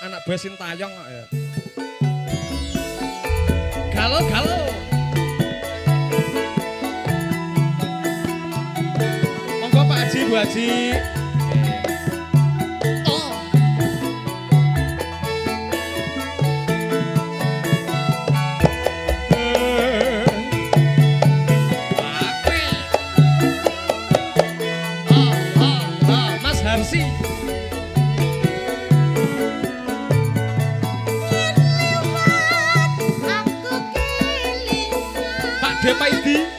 Anak buah Sintayong kok ya. Galo. Monggo Pak Haji, Bu Haji. Mas Harsi. Pak Depaidi.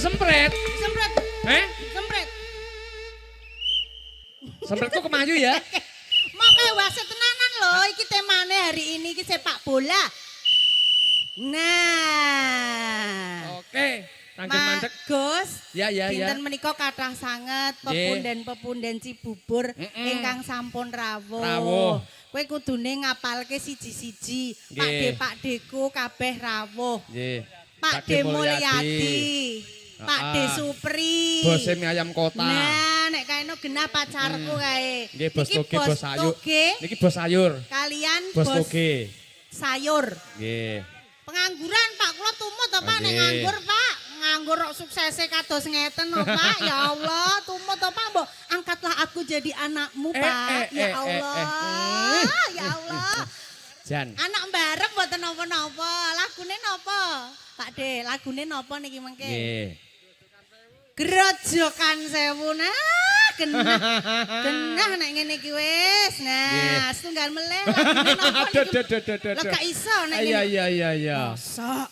Sempret. Sempretku kemayu ya. Makanya wasit tenanan loh, iki temane hari ini iki sepak bola. Nah. Oke, tanggem mandek. Gus. Ya. Dinten menika kathah sanget pepunden-pepunden Cibubur ingkang sampun rawuh. Kowe kudune ngapalke siji-siji. Pak Deku kabeh rawuh. Nggih. Pak De Mulyadi. Pak De Supri. Bose mie ayam kota. Nah, nek kaeno genah pacarku kae. Nggih, Bos Toge, Bos Sayur. Niki Bos Sayur. Kalian Bos Toge. Sayur. Nggih. Pengangguran Pak, kula tumut to Pak nek nganggur Pak. Nganggur kok suksese kados ngeten no Pak. Ya Allah, tumut to Pak, mbok angkatlah aku jadi anakmu Pak. Ya Allah. Ya Allah. Jan. Anak bareng mboten napa-napa. Lagune napa? Pak De, lagune napa niki mengke? Nggih. Grojokan sewu nah genah nek ngene iki wis. Nah, setunggal meleh lagune napa niku? Lah gak iso nek ngene. Iya. Mosok.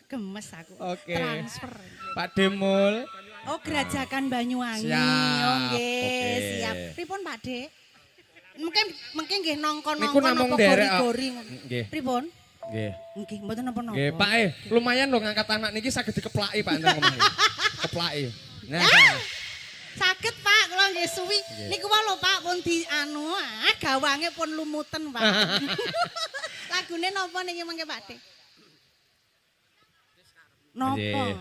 Gemes aku. Oke. Transfer. Pak Demul. Oh, Gerajakan Banyuwangi. Siap. Oh, nggih, Oke. siap. Pripun Pak De? Mungkin nggih Niku nongkon-nongkon namung apa derek. gori-gori. Nggih. Pripun? Nggih. Nggih, mboten napa-napa. Nggih, Pak lumayan lho ngangkat anak niki saged dikeplaki Pak enten ngomong. Keplaki. Nah. Saged Pak, kula nggih suwi. Niku wae lho Pak pun di gawange pun lumuten Pak. Lagune napa niki mangke Pak De? Napa?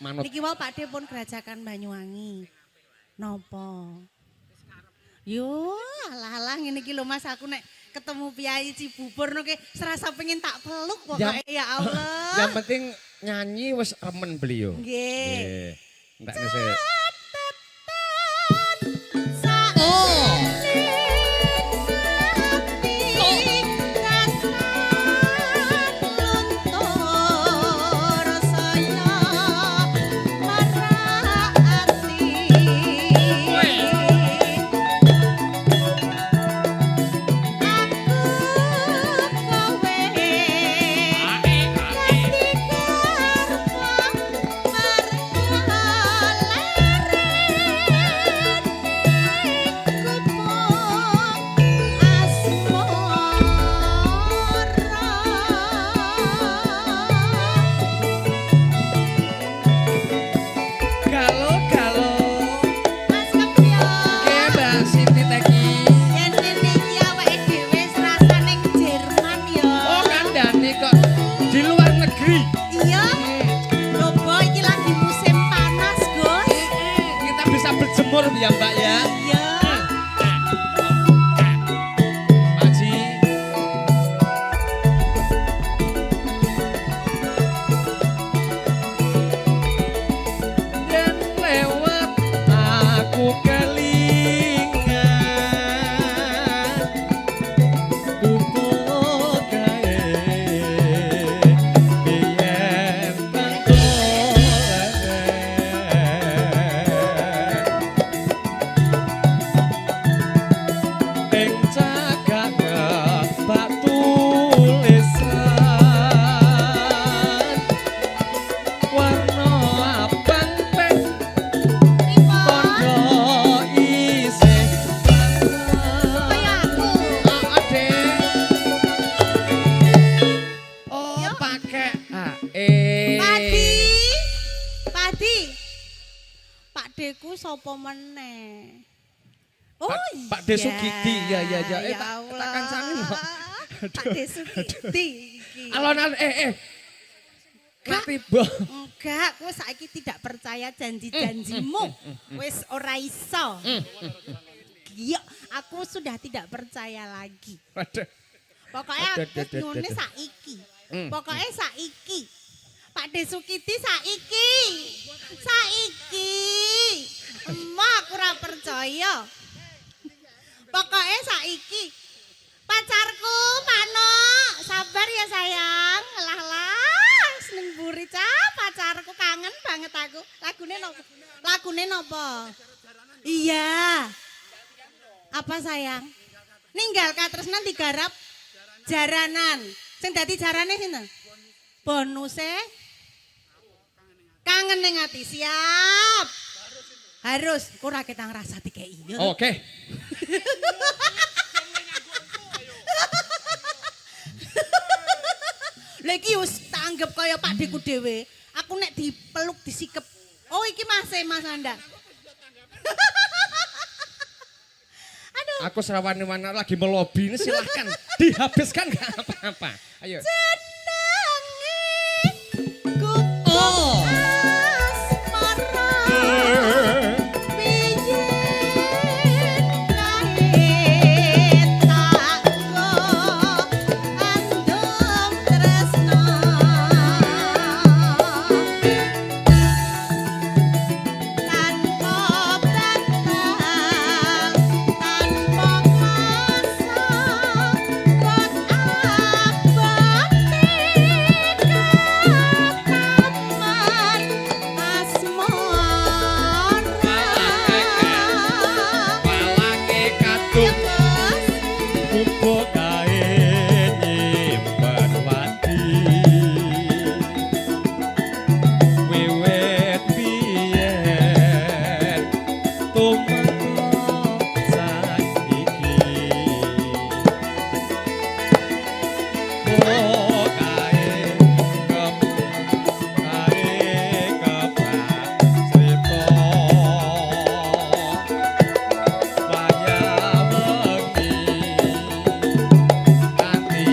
Manut. Niki wae Pak De pun Gerajakan Banyuwangi. Napa? Yo, alah-alah ngene iki lho Mas aku nek ketemu Piai Cibubur nek serasa pengen tak peluk pokoke ya Allah. Yang penting nyanyi wis remen beliau. Nggih. Entak nese. sapa meneh? Oh, Pak Desugiti, ya. Ya Tak Allah. kancane kok. Pak Desugiti iki. Alon-alon Gak tiba. Enggak, kowe saiki tidak percaya janji-janjimu. Wis ora iso. Iya, aku sudah tidak percaya lagi. Waduh. Pokoknya aku ngene saiki. Pokoknya saiki. Pak Desukiti saiki. Emak aku ora percaya. Pokoknya saiki. Pacarku, Pano, sabar ya sayang. Lah, seneng buri cah, pacarku kangen banget aku. Lagune nopo? Iya. Apa sayang? Ninggal katresnan digarap jaranan. Sing dadi jarane sinten? Bonuse kangen ning ati. Siap. Harus ora ketang rasa dikei. Oke. Lagi wis tanggep kaya pakdeku dhewe. Aku nek dipeluk disikep. Oh iki Mas Anda. Aduh. Aku serawani-wana lagi melobi ini silahkan dihabiskan gak apa-apa. Ayo. Senangi ku Oh. asmara biyen kae takko andum tresno tanpa batal tanpa kuasa kok abadi kapan asmara Palake kadung bubuk kae nyimpen wadi. Wiwit biyen tumeka saiki. Oh kae kebak crita. Waya wengi ati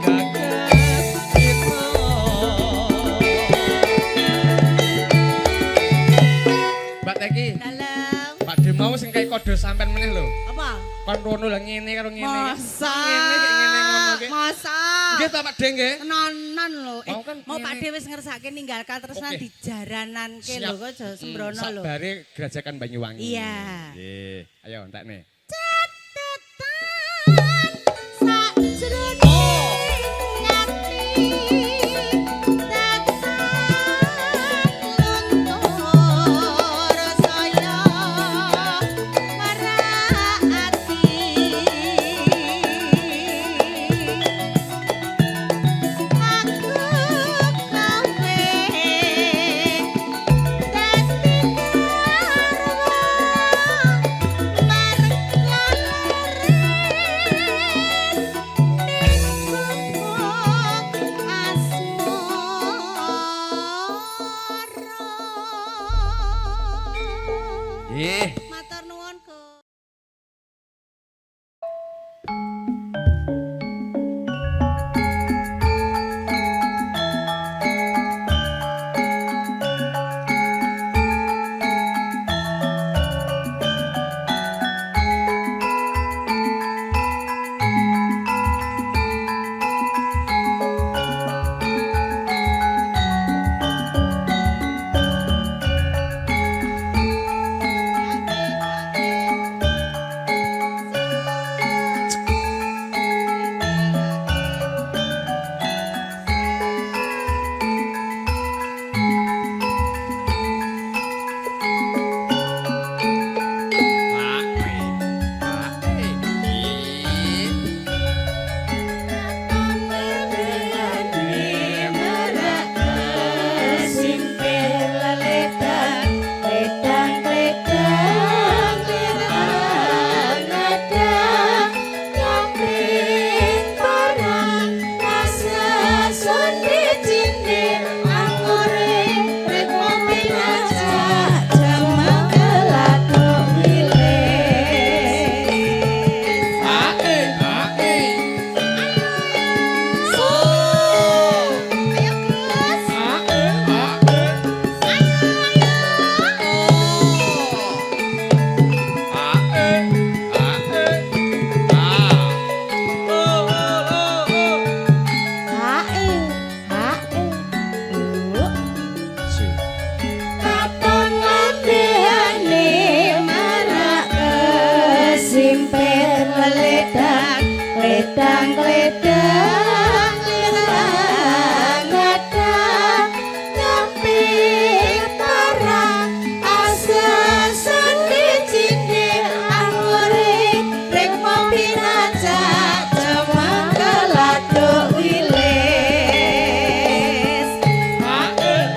gagas kita. Mbak Teki, dalam Pak De mau sing kayak kode sampean meneh lho. apa? Kon rono lah ngene karo ngene. Masa, Ngene kayak ngene ngono ki. masa. Nggih ta Pak De nggih? Tenanan lho. Mau kan Mau Pak ngene. Dewi wis ngersake ninggal katresnan Oke. di jarananke lho kok aja sembrono lho. Sabare Gerajakan Banyuwangi. Iya. Nggih. Ayo entekne. Catetan sajroning ati tekan luntur saya maraati. Aku kowe dadi garwa Ledang ledang ledang ledang nyepi parang asa sendi cinde angore rek mopi najak cemang keladuk wilis ayo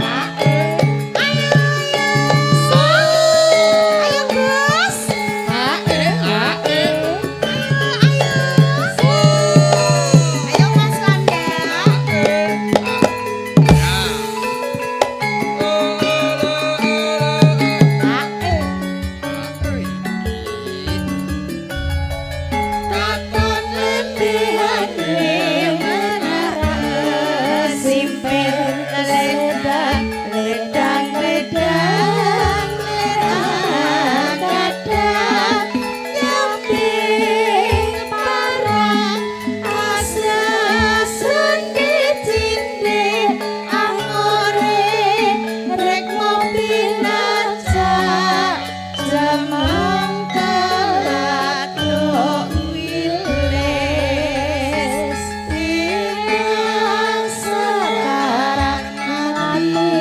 Gus ayo Mas Landa katon lendihane menara simpel ledang ledang ledang ledang ledang nyepi parang asa sendi cinde angore rek mopi najak jamang keladuk wilis inang sekarang mati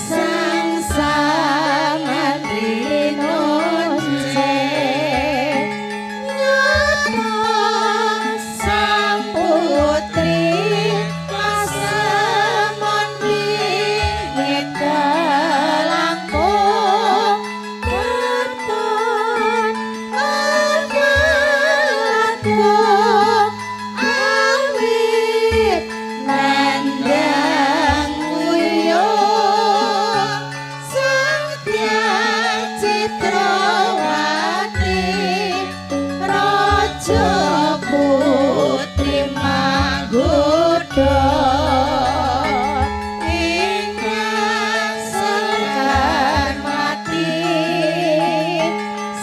sang sangan rino nyata sang putri pasemon bingit kelangkung katon keladuk awit nandang uyung Satya Citrawati Raja Putri Manggoda ingkang sekar mati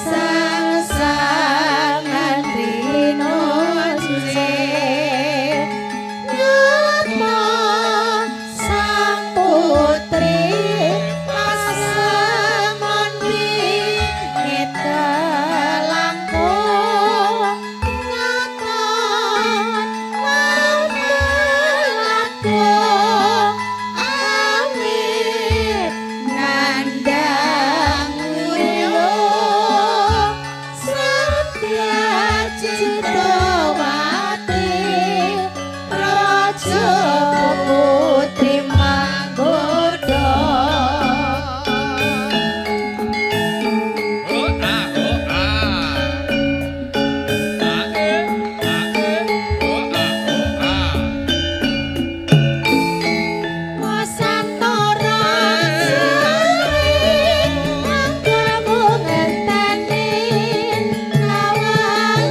sang sangan rino nyata sang putri pasemon bingit kelangkung ngaton keladuk awit nandang uyung Satya Citrawati Raja Putri Manggoda Nusantara sering anggermu ngenteni kawalan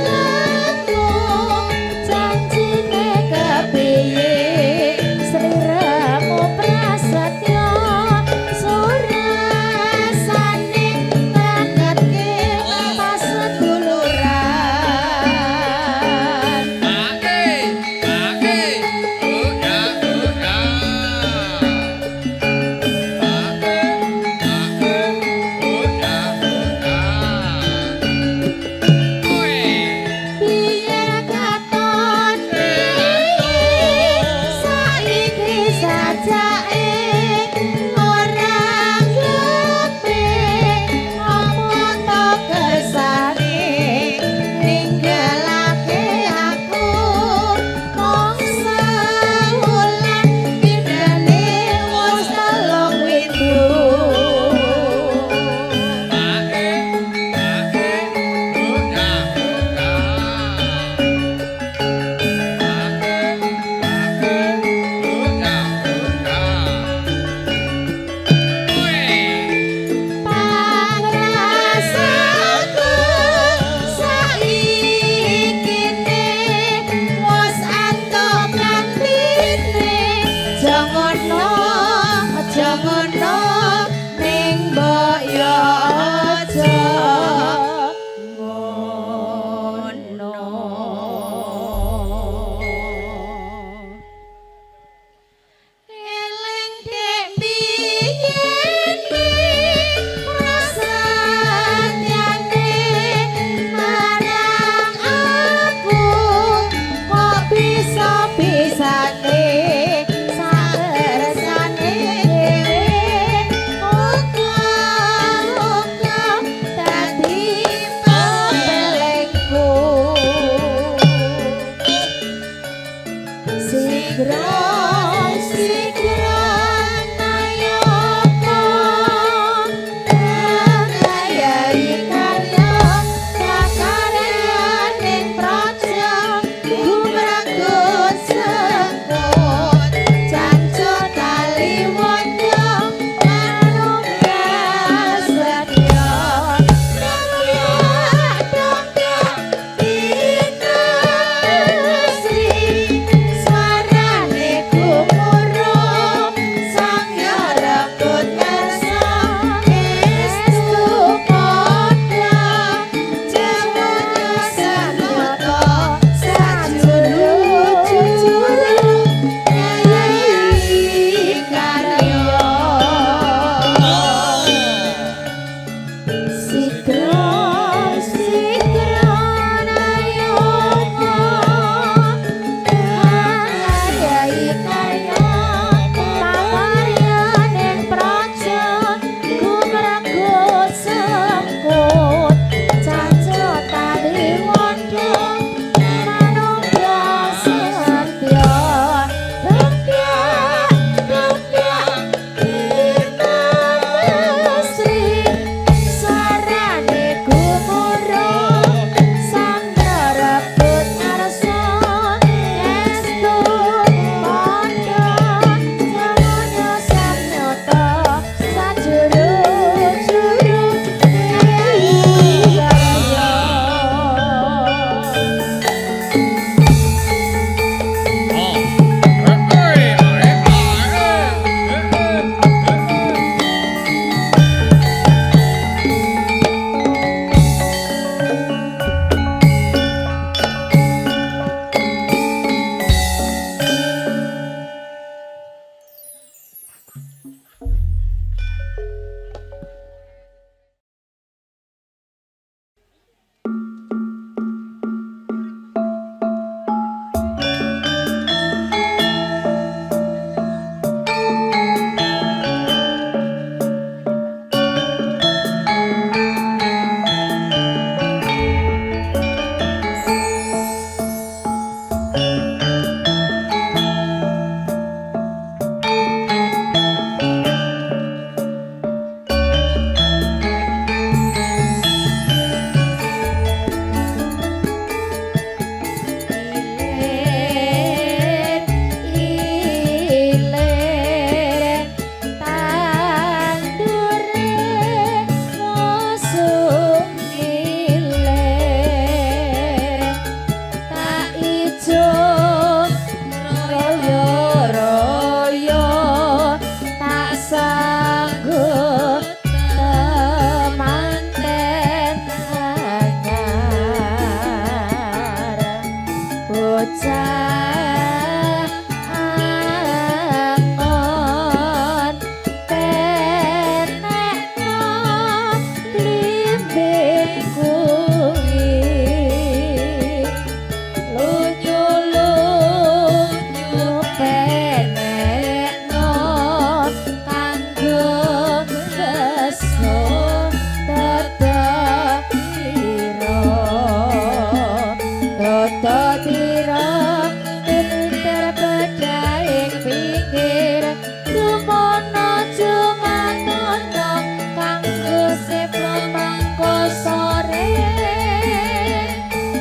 Toto tira pinter bedaing pinggir Sumono jumatono kanggo sepo mangko sore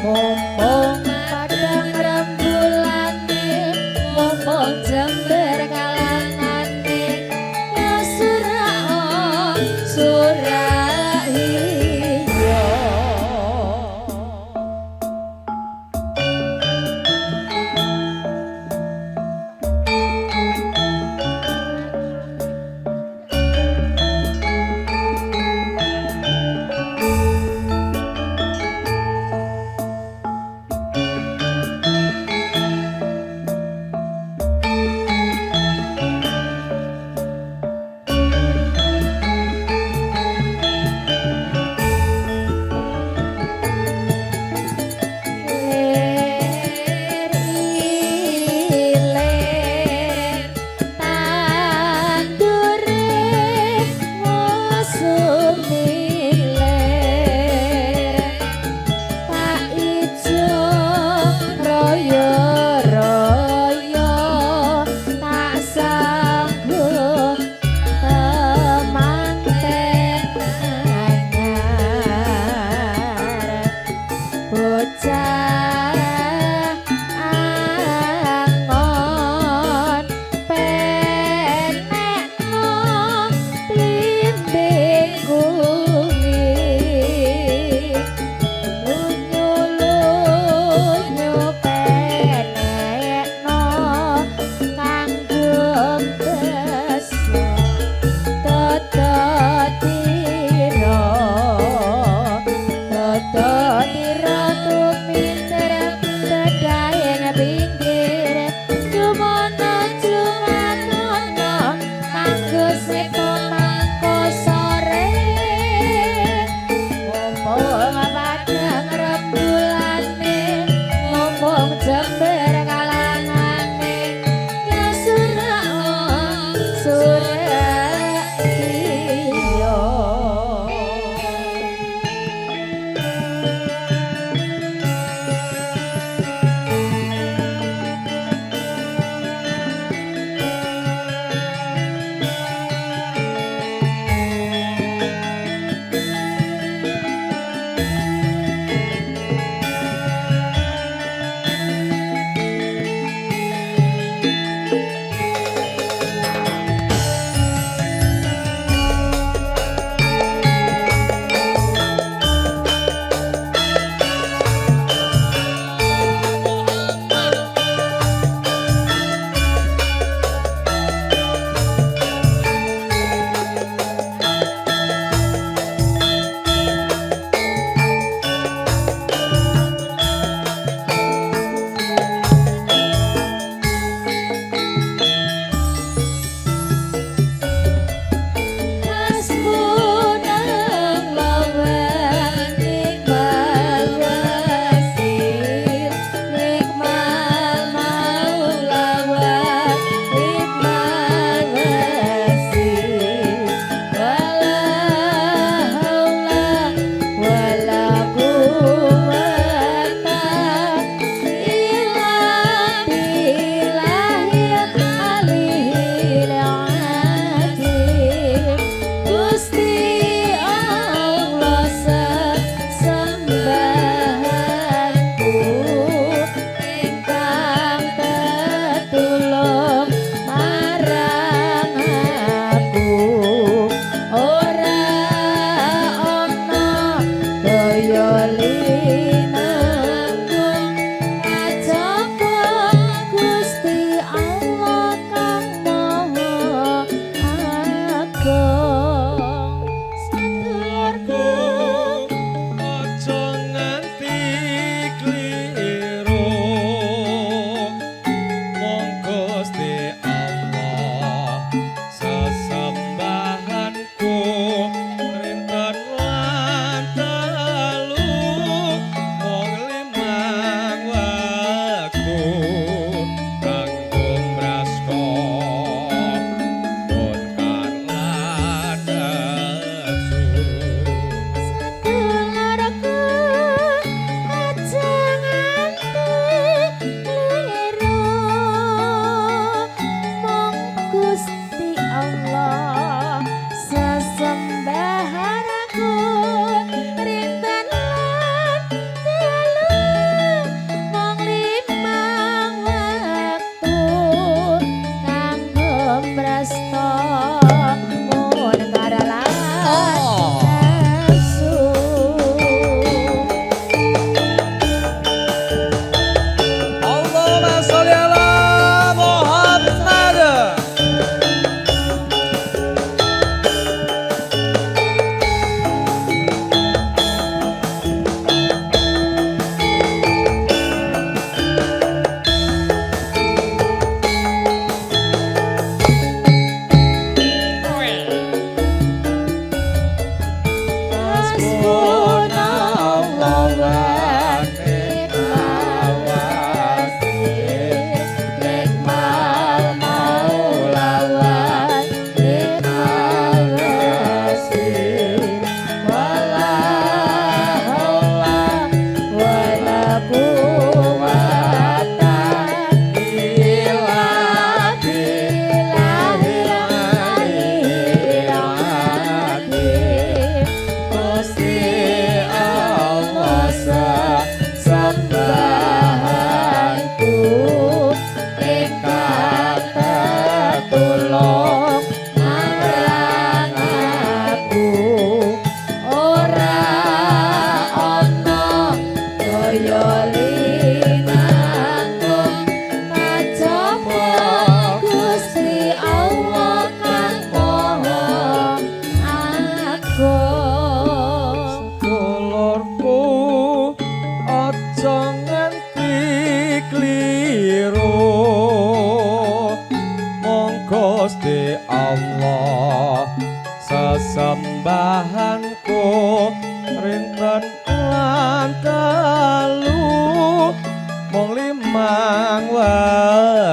Mumpung padang rembulane Mumpung jember kalangane Ya surah surah iya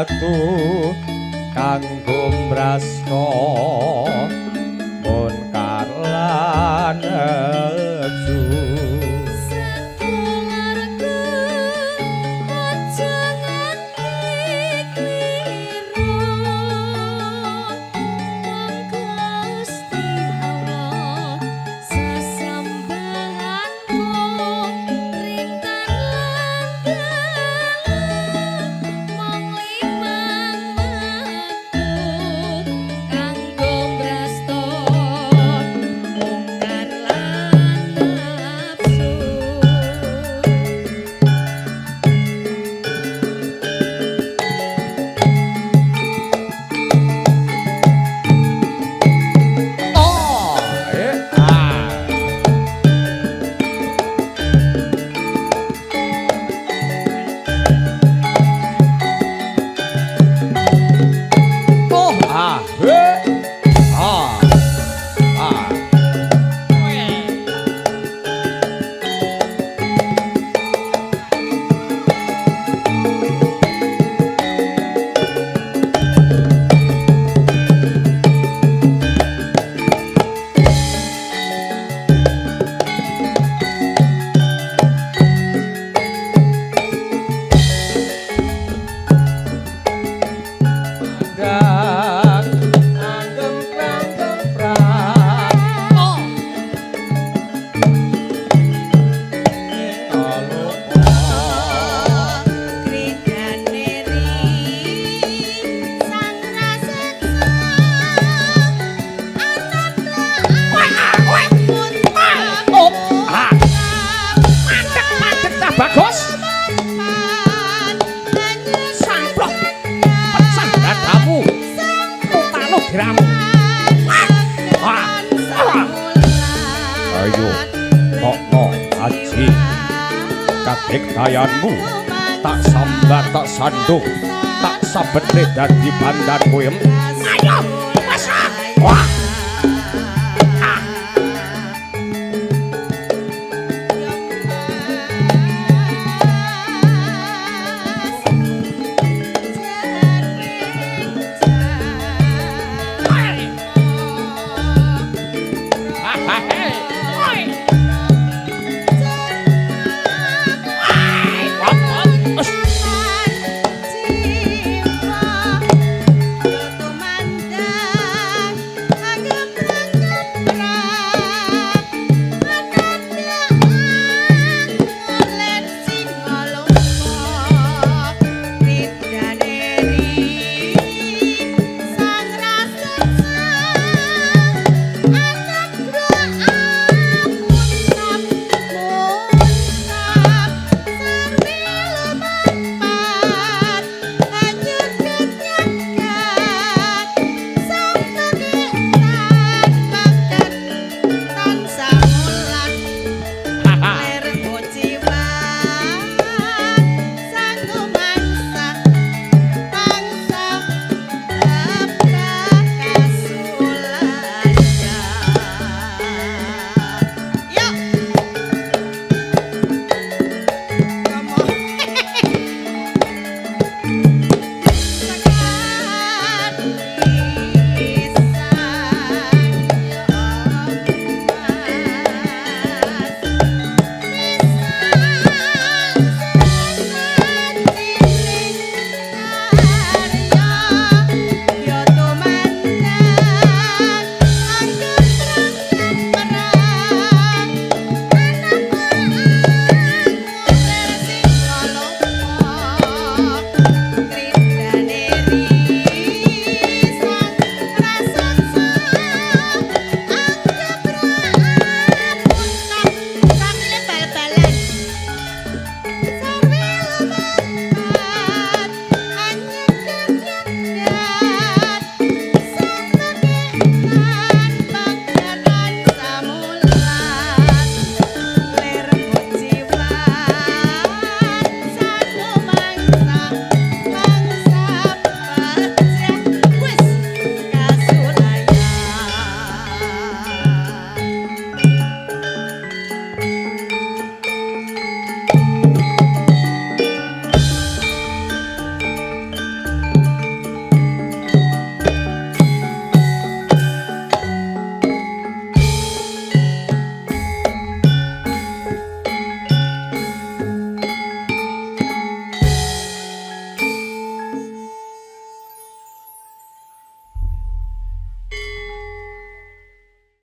wektu kanggo mrasta mun karlan nepsu Ayo, tokno aji kadikdayanmu tak sambat tak sandung tak sabete dadi bandan kowe. Ayo, masak. Wah.